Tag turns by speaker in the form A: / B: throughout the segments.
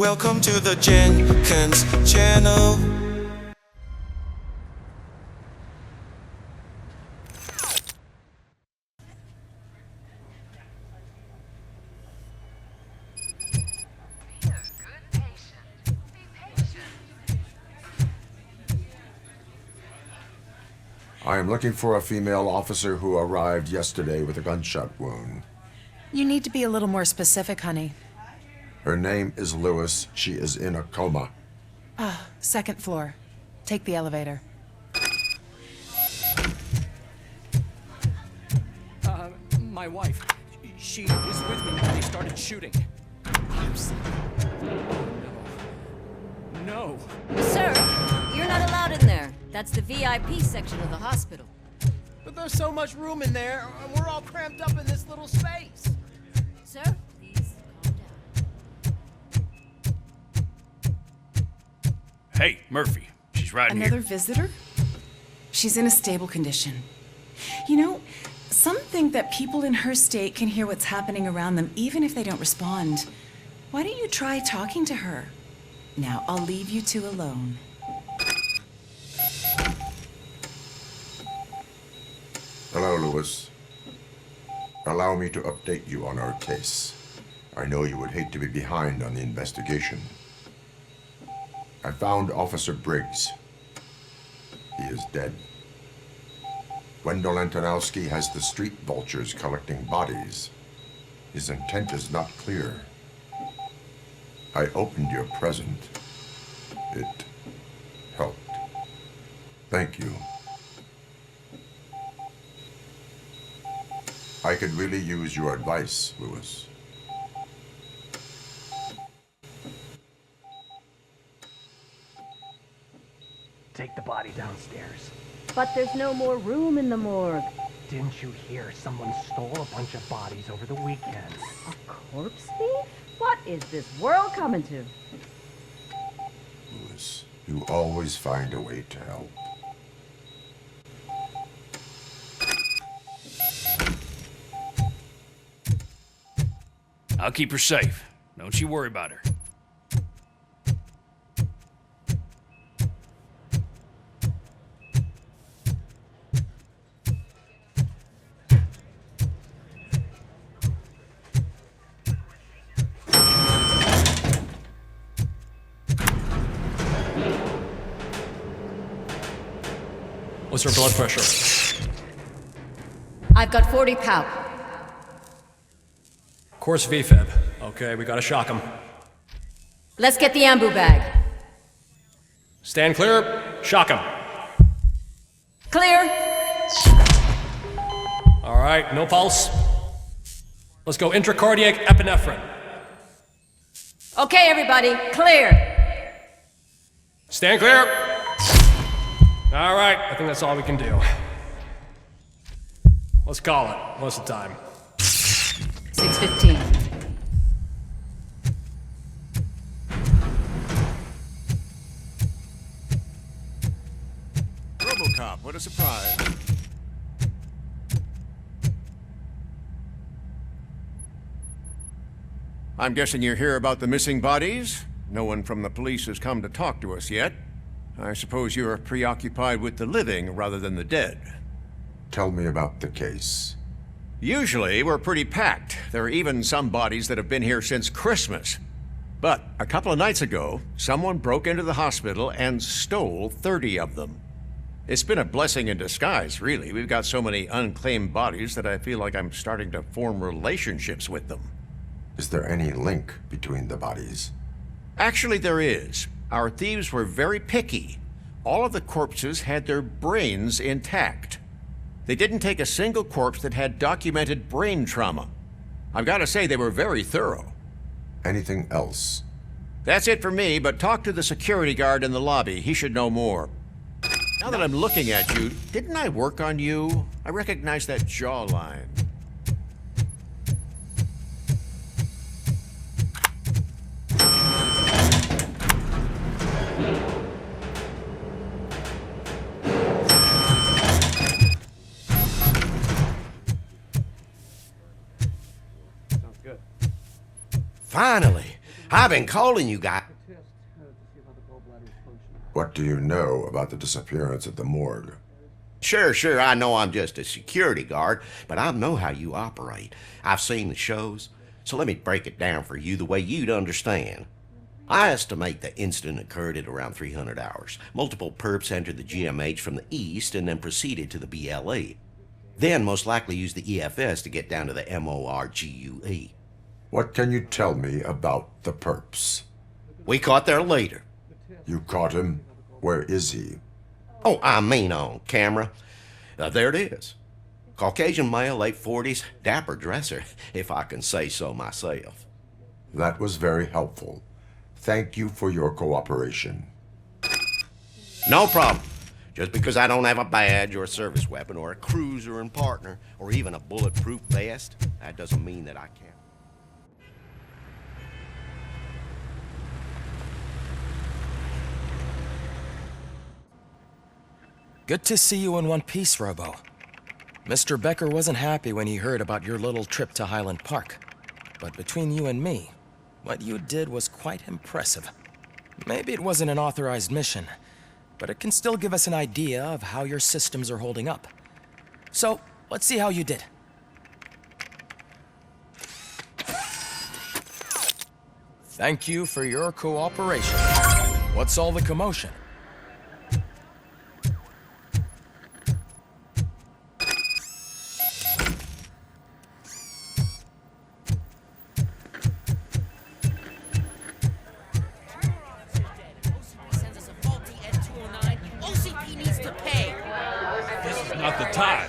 A: Welcome to the Jenkins channel.
B: I am looking for a female officer who arrived yesterday with a gunshot wound.
C: You need to be a little more specific, honey.
B: Her name is Lewis. She is in a coma.
C: Second floor. Take the elevator.
D: My wife. She was with me when they started shooting. No.
E: Sir, you're not allowed in there. That's the VIP section of the hospital.
F: But there's so much room in there, and we're all cramped up in this little space.
E: Sir, please calm down.
D: Hey, Murphy. She's right
C: Another
D: here.
C: visitor? She's in a stable condition. You know, some think that people in her state can hear what's happening around them even if they don't respond. Why don't you try talking to her? Now, I'll leave you two alone.
B: Hello, Lewis. Allow me to update you on our case. I know you would hate to be behind on the investigation. I found Officer Briggs. He is dead. Wendell Antonowski has the street vultures collecting bodies. His intent is not clear. I opened your present. It helped. Thank you. I could really use your advice, Lewis.
G: Take the body downstairs.
E: But there's no more room in the morgue.
G: Didn't you hear someone stole a bunch of bodies over the weekend?
E: A corpse thief? What is this world coming to?
B: Lewis, you always find a way to help.
D: I'll keep her safe. Don't you worry about her.
H: What's her blood pressure?
E: I've got 40 pow.
H: Course VFib. Okay, we gotta shock him.
E: Let's get the ambu bag.
H: Stand clear. Shock him.
E: Clear.
H: All right, no pulse. Let's go intracardiac epinephrine.
E: Okay, everybody, clear.
H: Stand clear. All right, I think that's all we can do. Let's call it. What's the time?
E: 6:15.
I: RoboCop, what a surprise. I'm guessing you're here about the missing bodies? No one from the police has come to talk to us yet. I suppose you're preoccupied with the living rather than the dead.
B: Tell me about the case.
I: Usually, we're pretty packed. There are even some bodies that have been here since Christmas. But a couple of nights ago, someone broke into the hospital and stole 30 of them. It's been a blessing in disguise, really. We've got so many unclaimed bodies that I feel like I'm starting to form relationships with them.
B: Is there any link between the bodies?
I: Actually, there is. Our thieves were very picky. All of the corpses had their brains intact. They didn't take a single corpse that had documented brain trauma. I've got to say, they were very thorough.
B: Anything else?
I: That's it for me, but talk to the security guard in the lobby. He should know more. Now that I'm looking at you, didn't I work on you? I recognize that jawline.
F: Finally!
J: I've been calling you guys.
B: What do you know about the disappearance at the morgue?
J: Sure, I know I'm just a security guard, but I know how you operate. I've seen the shows, so let me break it down for you the way you'd understand. I estimate the incident occurred at around 300 hours. Multiple perps entered the GMH from the east and then proceeded to the BLE. Then most likely used the EFS to get down to the MORGUE.
B: What can you tell me about the perps?
J: We caught their leader.
B: You caught him? Where is he?
J: Oh, I mean on camera. There it is. Caucasian male, late 40s, dapper dresser, if I can say so myself.
B: That was very helpful. Thank you for your cooperation.
J: No problem. Just because I don't have a badge or a service weapon or a cruiser and partner or even a bulletproof vest, that doesn't mean that I can't.
K: Good to see you in one piece, Robo. Mr. Becker wasn't happy when he heard about your little trip to Highland Park. But between you and me, what you did was quite impressive. Maybe it wasn't an authorized mission, but it can still give us an idea of how your systems are holding up. So, let's see how you did. Thank you for your cooperation. What's all the commotion?
L: Not the time.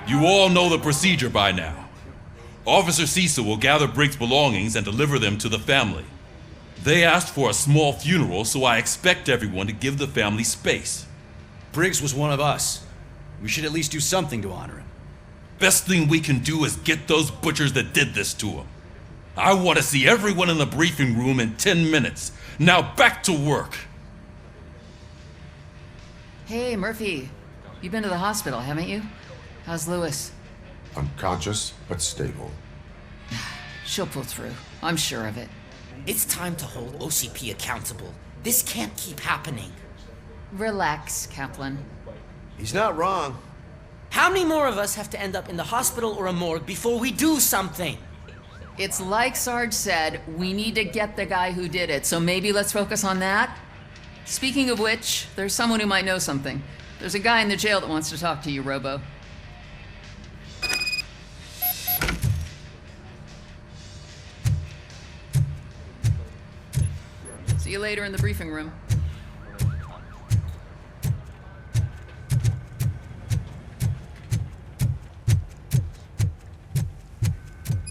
L: You all know the procedure by now. Officer Cecil will gather Briggs' belongings and deliver them to the family. They asked for a small funeral, so I expect everyone to give the family space.
D: Briggs was one of us. We should at least do something to honor him.
L: Best thing we can do is get those butchers that did this to him. I want to see everyone in the briefing room in 10 minutes. Now back to work.
C: Hey, Murphy. You've been to the hospital, haven't you? How's Lewis?
B: Unconscious, but stable.
C: She'll pull through. I'm sure of it.
F: It's time to hold OCP accountable. This can't keep happening.
C: Relax, Kaplan.
J: He's not wrong.
F: How many more of us have to end up in the hospital or a morgue before we do something?
C: It's like Sarge said, we need to get the guy who did it, so maybe let's focus on that? Speaking of which, there's someone who might know something. There's a guy in the jail that wants to talk to you, Robo. See you later in the briefing room.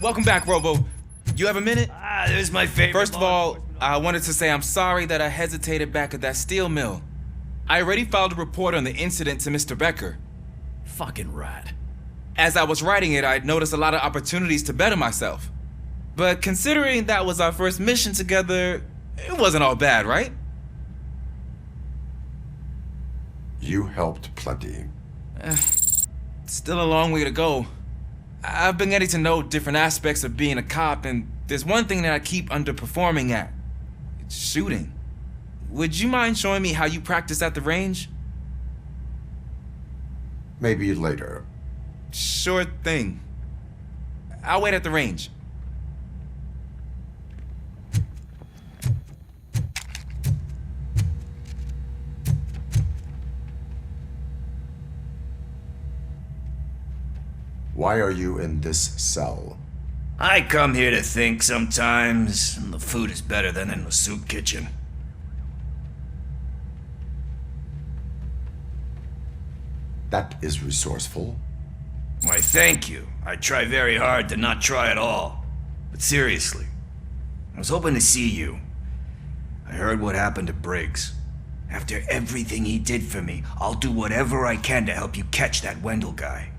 M: Welcome back, Robo. You have a minute?
F: This is my favorite.
M: First of all, I wanted to say I'm sorry that I hesitated back at that steel mill. I already filed a report on the incident to Mr. Becker.
D: Fucking rat.
M: As I was writing it, I'd noticed a lot of opportunities to better myself. But considering that was our first mission together, it wasn't all bad, right?
B: You helped plenty.
M: Still a long way to go. I've been getting to know different aspects of being a cop, and there's one thing that I keep underperforming at. It's shooting. Would you mind showing me how you practice at the range?
B: Maybe later.
M: Sure thing. I'll wait at the range.
B: Why are you in this cell?
N: I come here to think sometimes, and the food is better than in the soup kitchen.
B: That is resourceful.
N: Why, thank you. I try very hard to not try at all. But seriously, I was hoping to see you. I heard what happened to Briggs. After everything he did for me, I'll do whatever I can to help you catch that Wendell guy.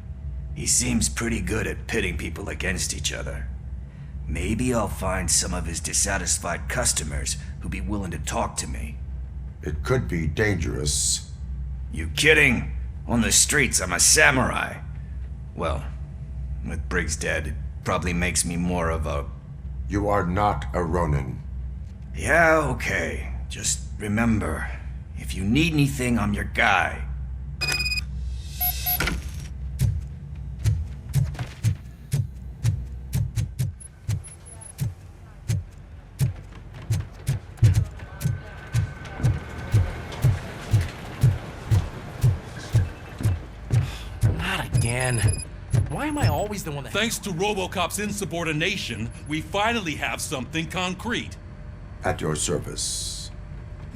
N: He seems pretty good at pitting people against each other. Maybe I'll find some of his dissatisfied customers who'd be willing to talk to me.
B: It could be dangerous.
N: You kidding? On the streets, I'm a samurai. Well, with Briggs dead, it probably makes me more of a...
B: You are not a Ronin.
N: Yeah, okay. Just remember, if you need anything, I'm your guy.
K: Not again. Why am I always the one that...
L: Thanks to RoboCop's insubordination, we finally have something concrete.
B: At your service.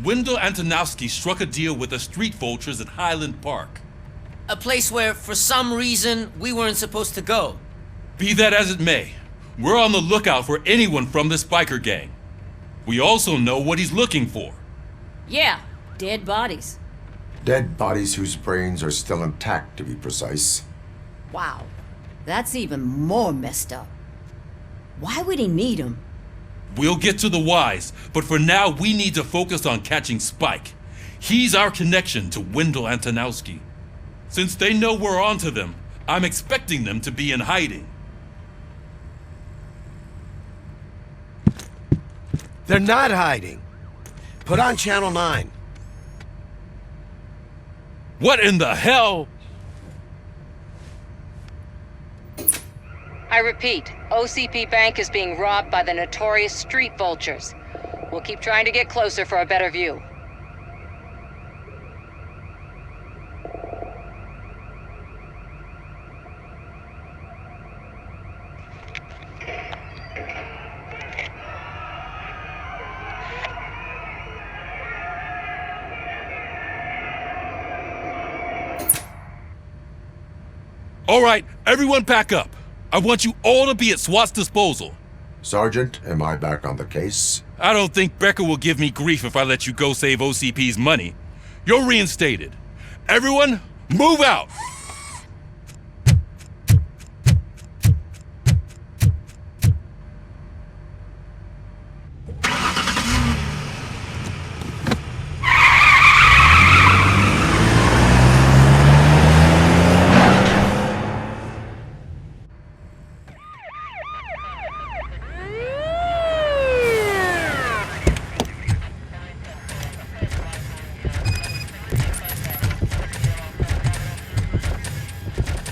L: Wendell Antonowski struck a deal with the street vultures at Highland Park.
F: A place where, for some reason, we weren't supposed to go.
L: Be that as it may, we're on the lookout for anyone from this biker gang. We also know what he's looking for.
E: Yeah, dead bodies.
B: Dead bodies whose brains are still intact, to be precise.
E: Wow, that's even more messed up. Why would he need them?
L: We'll get to the whys, but for now we need to focus on catching Spike. He's our connection to Wendell Antonowski. Since they know we're onto them, I'm expecting them to be in hiding.
J: They're not hiding. Put on Channel 9.
L: What in the hell?
O: I repeat, OCP Bank is being robbed by the notorious street vultures. We'll keep trying to get closer for a better view.
L: All right, everyone pack up. I want you all to be at SWAT's disposal.
B: Sergeant, am I back on the case?
L: I don't think Becker will give me grief if I let you go save OCP's money. You're reinstated. Everyone, move out!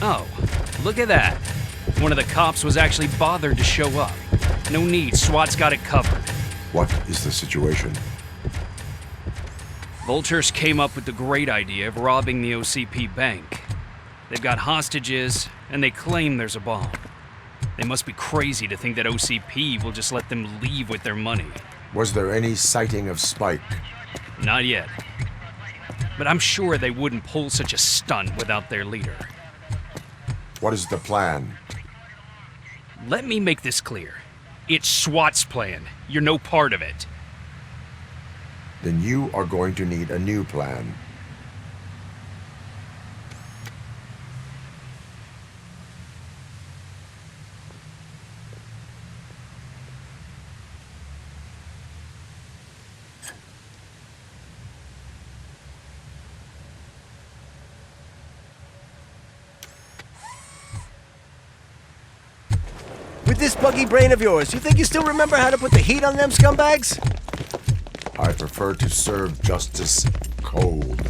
D: Oh, look at that. One of the cops was actually bothered to show up. No need, SWAT's got it covered.
B: What is the situation?
D: Vultures came up with the great idea of robbing the OCP bank. They've got hostages, and they claim there's a bomb. They must be crazy to think that OCP will just let them leave with their money.
B: Was there any sighting of Spike?
D: Not yet. But I'm sure they wouldn't pull such a stunt without their leader.
B: What is the plan?
D: Let me make this clear. It's SWAT's plan. You're no part of it.
B: Then you are going to need a new plan.
F: With this buggy brain of yours, you think you still remember how to put the heat on them scumbags?
B: I prefer to serve justice cold.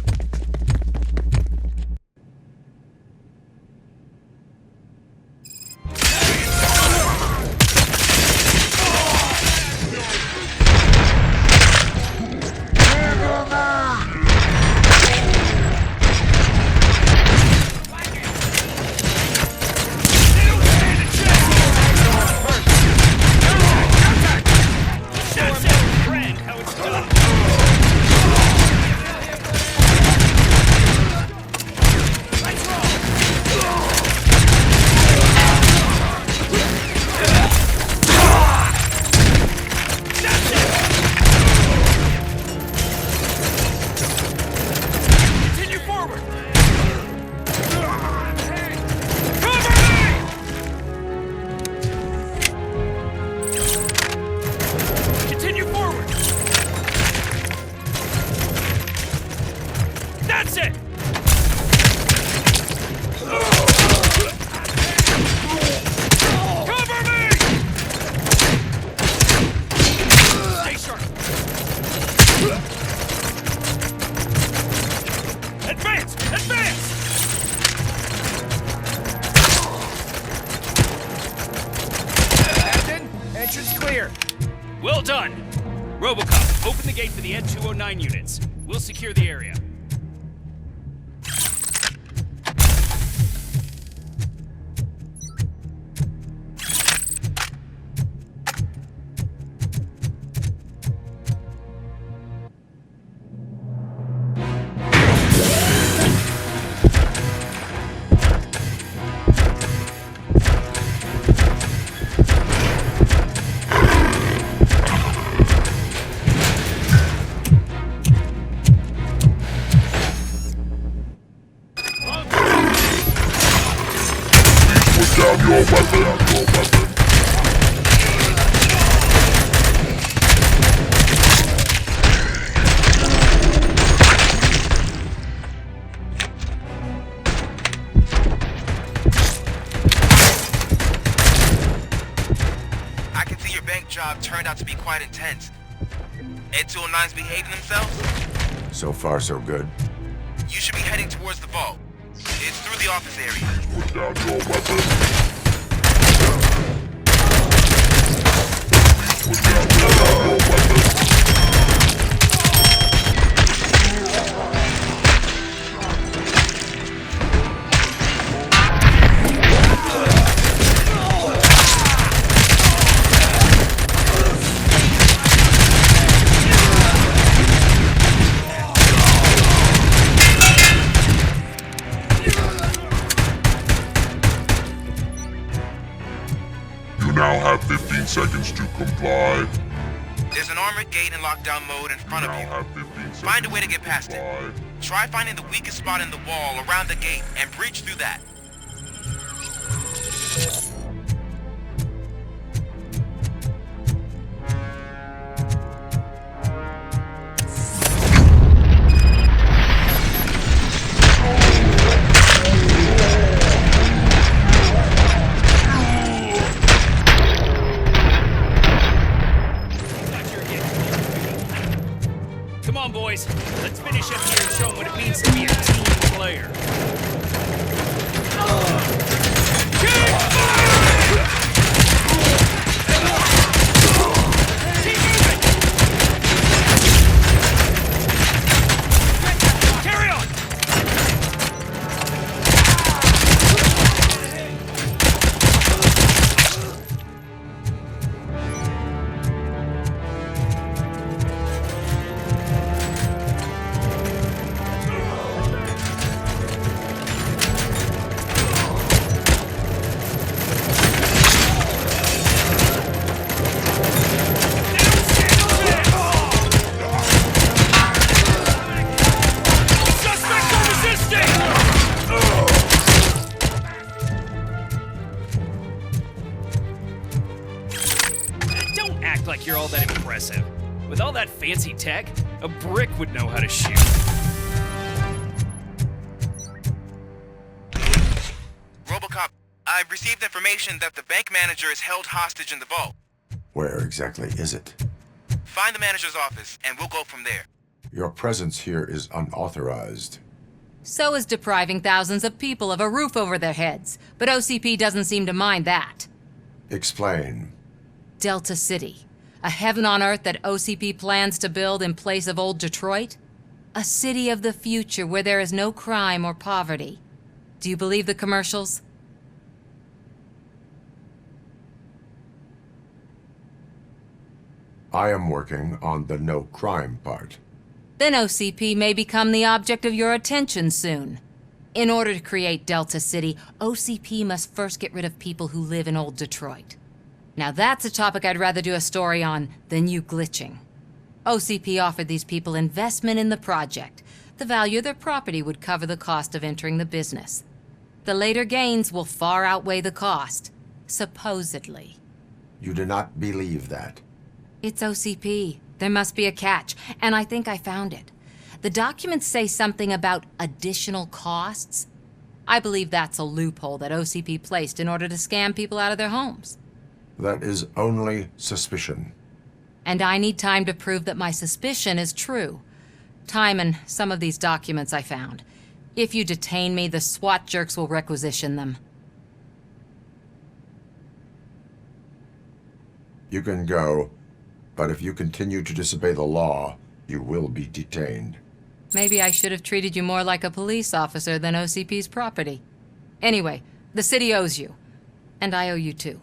D: Advance! Advance!
F: Captain, entrance clear.
D: Well done! RoboCop, open the gate for the Ed 209 units. We'll secure the area.
P: I can see your bank job turned out to be quite intense. Ed 209's behaving themselves?
B: So far, so good.
P: You should be heading towards the vault. It's through the office area.
B: Put down your weapon. Put down your weapon.
Q: You now have 15 seconds to comply.
P: There's an armored gate in lockdown mode in front of you. Find a way to get past it. Try finding the weakest spot in the wall around the gate and breach through that.
D: Come on, boys. Let's finish up here and show them what it means to be a team player. Carry on! Don't act like you're all that impressive. With all that fancy tech, a brick would know how to shoot.
P: RoboCop, I've received information that the bank manager is held hostage in the vault.
B: Where exactly is it?
P: Find the manager's office, and we'll go from there.
B: Your presence here is unauthorized.
E: So is depriving thousands of people of a roof over their heads. But OCP doesn't seem to mind that.
B: Explain.
E: Delta City. A heaven on earth that OCP plans to build in place of old Detroit? A city of the future where there is no crime or poverty. Do you believe the commercials?
B: I am working on the no crime part.
E: Then OCP may become the object of your attention soon. In order to create Delta City, OCP must first get rid of people who live in old Detroit. Now that's a topic I'd rather do a story on than you glitching. OCP offered these people investment in the project. The value of their property would cover the cost of entering the business. The later gains will far outweigh the cost, supposedly.
B: You do not believe that?
E: It's OCP. There must be a catch, and I think I found it. The documents say something about additional costs. I believe that's a loophole that OCP placed in order to scam people out of their homes.
B: That is only suspicion.
E: And I need time to prove that my suspicion is true. Time and some of these documents I found. If you detain me, the SWAT jerks will requisition them.
B: You can go, but if you continue to disobey the law, you will be detained.
E: Maybe I should have treated you more like a police officer than OCP's property. Anyway, the city owes you. And I owe you too.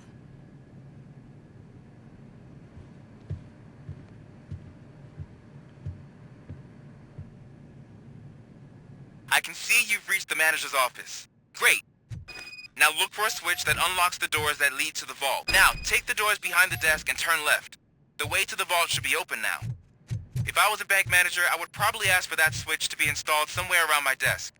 P: I can see you've reached the manager's office. Great. Now look for a switch that unlocks the doors that lead to the vault. Now, take the doors behind the desk and turn left. The way to the vault should be open now. If I was a bank manager, I would probably ask for that switch to be installed somewhere around my desk.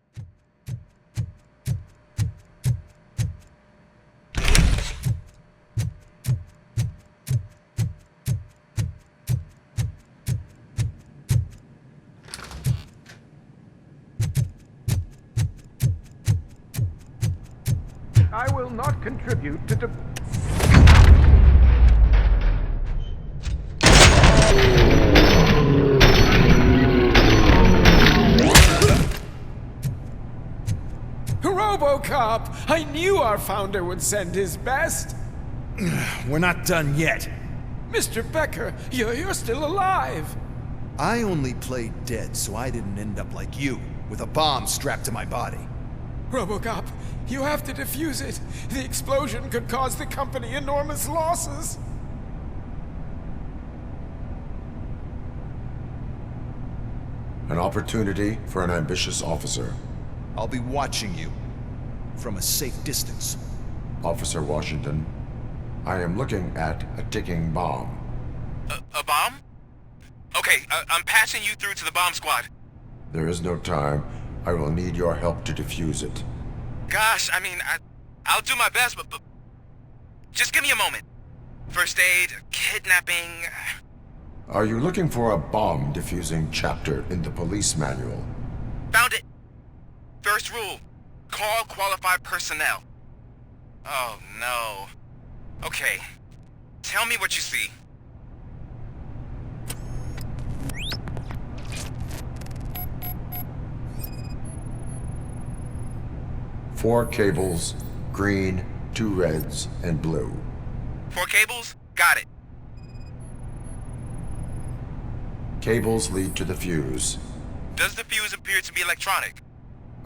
G: I will not contribute to
F: RoboCop! I knew our founder would send his best!
R: We're not done yet.
F: Mr. Becker, you're still alive!
R: I only played dead so I didn't end up like you, with a bomb strapped to my body.
F: RoboCop, you have to defuse it. The explosion could cause the company enormous losses.
B: An opportunity for an ambitious officer.
R: I'll be watching you from a safe distance.
B: Officer Washington, I am looking at a ticking bomb.
P: A bomb? Okay, I'm passing you through to the bomb squad.
B: There is no time. I will need your help to defuse it.
P: Gosh, I mean, I'll do my best, but just give me a moment. First aid, kidnapping...
B: Are you looking for a bomb defusing chapter in the police manual?
P: Found it! First rule, call qualified personnel. Oh, no. Okay, tell me what you see.
B: Four cables, green, 2 reds, and blue.
P: 4 cables? Got it.
B: Cables lead to the fuse.
P: Does the fuse appear to be electronic?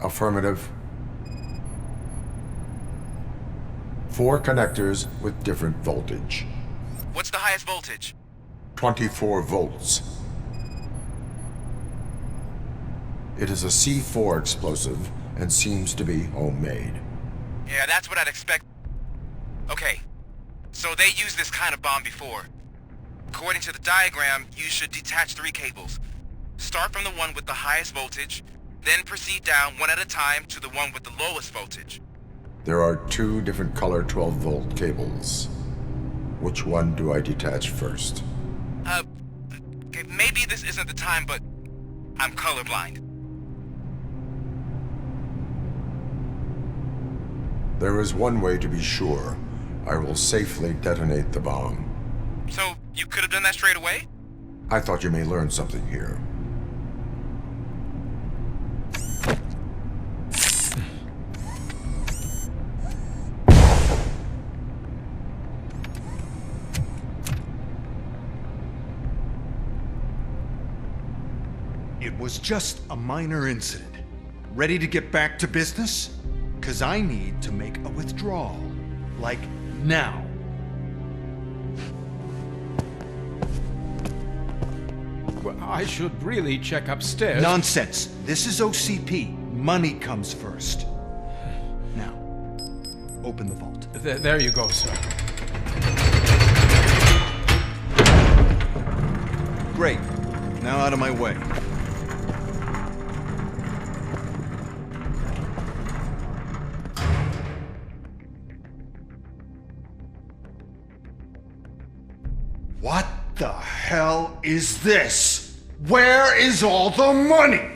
B: Affirmative. 4 connectors with different voltage.
P: What's the highest voltage?
B: 24 volts. It is a C4 explosive and seems to be homemade.
P: Yeah, that's what I'd expect. Okay, so they used this kind of bomb before. According to the diagram, you should detach 3 cables. Start from the one with the highest voltage, then proceed down one at a time to the one with the lowest voltage.
B: There are 2 different color 12-volt cables. Which one do I detach first?
P: Okay, maybe this isn't the time, but I'm colorblind.
B: There is one way to be sure. I will safely detonate the bomb.
P: So, you could have done that straight away?
B: I thought you may learn something here.
R: It was just a minor incident. Ready to get back to business? 'Cause I need to make a withdrawal. Like, now.
F: Well, I should really check upstairs.
R: Nonsense. This is OCP. Money comes first. Now, open the vault.
F: There you go, sir.
R: Great. Now out of my way. What the hell is this? Where is all the money?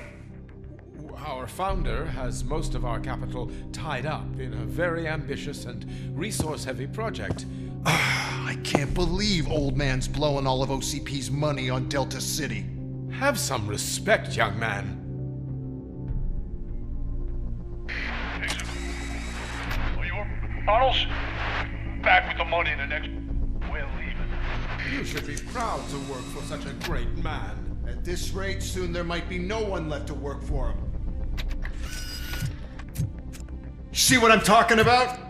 F: Our founder has most of our capital tied up in a very ambitious and resource-heavy project.
R: I can't believe old man's blowing all of OCP's money on Delta City.
H: Have some respect, young man.
S: Bottles? Back with the money in the next... We're leaving.
F: You should be proud to work for such a great man.
R: At this rate, soon there might be no one left to work for him. See what I'm talking about?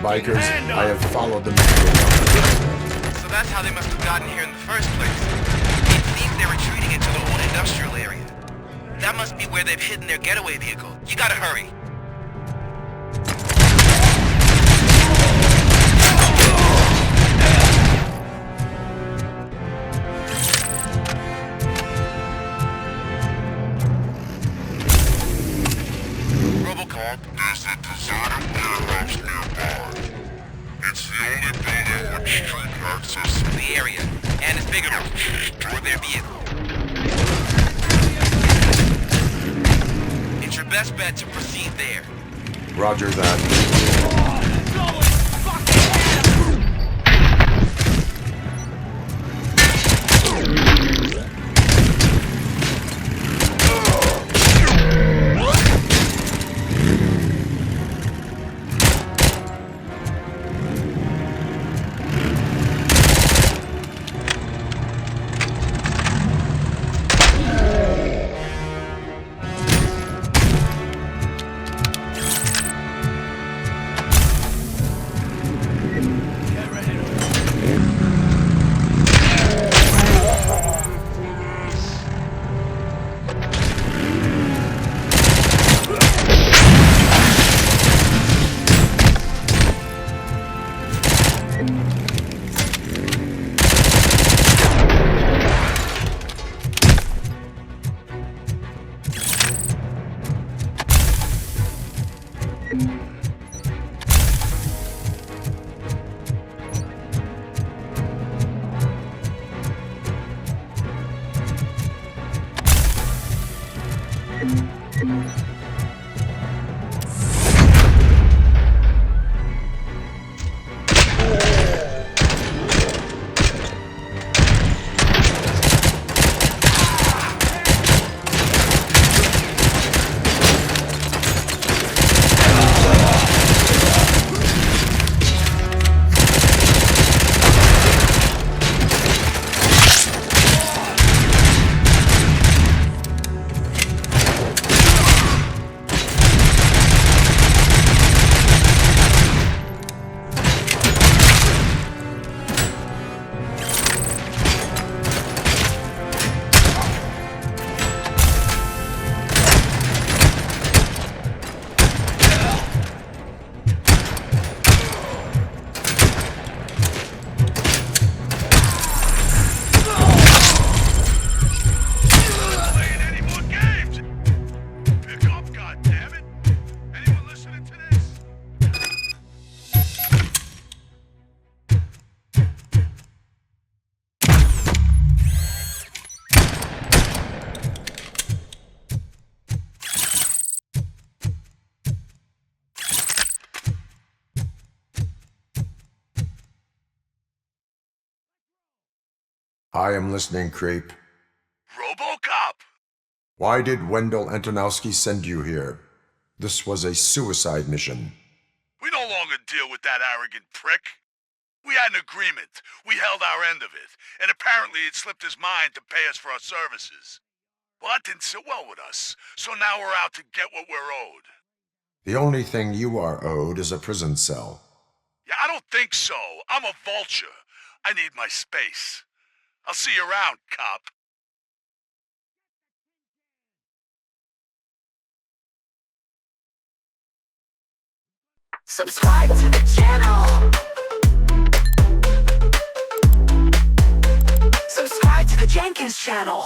B: Bikers, I have followed them.
P: So that's how they must have gotten here in the first place. It seems they're retreating into the old industrial area. That must be where they've hidden their getaway vehicle. You gotta hurry.
Q: RoboCop, there's a deserted warehouse nearby. It's the only building with street access.
P: The area, and it's big enough for their vehicle. It's your best bet to proceed there.
B: Roger that. I am listening, Creep.
Q: RoboCop!
B: Why did Wendell Antonowski send you here? This was a suicide mission.
Q: We no longer deal with that arrogant prick. We had an agreement. We held our end of it, and apparently it slipped his mind to pay us for our services. Well, that didn't sit well with us, so now we're out to get what we're owed.
B: The only thing you are owed is a prison cell.
Q: Yeah, I don't think so. I'm a vulture. I need my space. I'll see you around, cop.
T: Subscribe to the channel. Subscribe to the Jenkins channel.